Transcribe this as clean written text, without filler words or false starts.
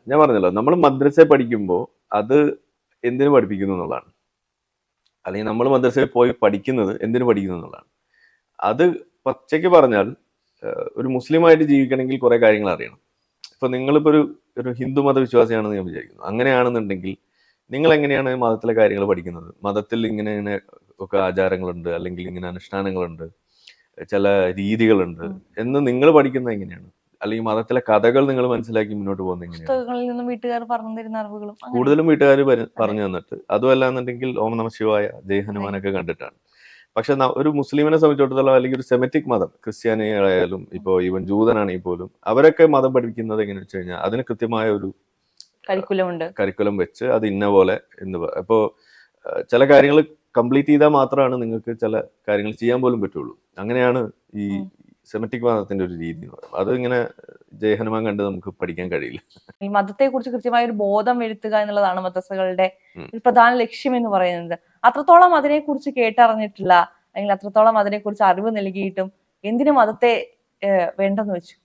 ഞാൻ പറഞ്ഞല്ലോ, നമ്മൾ മദ്രസയിൽ പഠിക്കുമ്പോൾ അത് എന്തിനു പഠിപ്പിക്കുന്നു എന്നുള്ളതാണ്. അല്ലെങ്കിൽ നമ്മൾ മദ്രസയിൽ പോയി പഠിക്കുന്നത് എന്തിനു പഠിക്കുന്നു എന്നുള്ളതാണ്. അത് പച്ചയ്ക്ക് പറഞ്ഞാൽ ഒരു മുസ്ലിമായിട്ട് ജീവിക്കണമെങ്കിൽ കുറെ കാര്യങ്ങൾ അറിയണം. ഇപ്പൊ നിങ്ങളിപ്പോ ഒരു ഹിന്ദു മതവിശ്വാസിയാണെന്ന് ഞാൻ വിചാരിക്കുന്നു. അങ്ങനെയാണെന്നുണ്ടെങ്കിൽ നിങ്ങൾ എങ്ങനെയാണ് മതത്തിലെ കാര്യങ്ങൾ പഠിക്കുന്നത്? മതത്തിൽ ഇങ്ങനെ ഇങ്ങനെ ഒക്കെ ആചാരങ്ങളുണ്ട്, അല്ലെങ്കിൽ ഇങ്ങനെ അനുഷ്ഠാനങ്ങളുണ്ട്, ചില രീതികളുണ്ട് എന്ന് നിങ്ങൾ പഠിക്കുന്നത് എങ്ങനെയാണ്? അല്ലെങ്കിൽ മതത്തിലെ കഥകൾ നിങ്ങൾ മനസ്സിലാക്കി മുന്നോട്ട് പോകുന്നത് എങ്ങനെയാണ്? പുസ്തകങ്ങളിൽ നിന്നും വീട്ടുകാർ പറഞ്ഞു തരുന്ന അറിവുകളും കൂടുതലും വീട്ടുകാർ പറഞ്ഞു തന്നിട്ട്, അതുമല്ല എന്നുണ്ടെങ്കിൽ ഓം നമ ശിവായ, ജയ് ഹനുമാനൊക്കെ കണ്ടിട്ടാണ്. പക്ഷെ ഒരു മുസ്ലിമിനെ സംബന്ധിച്ചിടത്തോളം, അല്ലെങ്കിൽ ഒരു സെമറ്റിക് മതം, ക്രിസ്ത്യാനികളായാലും ഇപ്പോ ഈവൻ ജൂതനാണെങ്കിൽ പോലും, അവരൊക്കെ മതം പഠിപ്പിക്കുന്നത് എങ്ങനെയാണെന്ന് വെച്ച് കഴിഞ്ഞാൽ അതിന് കൃത്യമായ ഒരു കരിക്കുലം വെച്ച് അത് ഇന്ന പോലെ ഇപ്പോ ചില കാര്യങ്ങൾ കംപ്ലീറ്റ് ചെയ്താൽ മാത്രമാണ് നിങ്ങൾക്ക് ചില കാര്യങ്ങൾ ചെയ്യാൻ പോലും പറ്റുള്ളൂ. അങ്ങനെയാണ് ഈ സെമറ്റിക് മതത്തിന്റെ ഒരു രീതി എന്ന് പറയുന്നത്. അത് ഇങ്ങനെ ജയഹനുമാൻ കണ്ട് നമുക്ക് പഠിക്കാൻ കഴിയില്ല. ഈ മതത്തെ കുറിച്ച് കൃത്യമായ ഒരു ബോധം വരുത്തുക എന്നുള്ളതാണ് മദ്രസകളുടെ ഒരു പ്രധാന ലക്ഷ്യം എന്ന് പറയുന്നത്. അത്രത്തോളം അതിനെക്കുറിച്ച് കേട്ടറിഞ്ഞിട്ടില്ല, അല്ലെങ്കിൽ അത്രത്തോളം അതിനെക്കുറിച്ച് അറിവ് നൽകിയിട്ടും എന്തിനു മതത്തെ വേണ്ടെന്ന് വെച്ചു?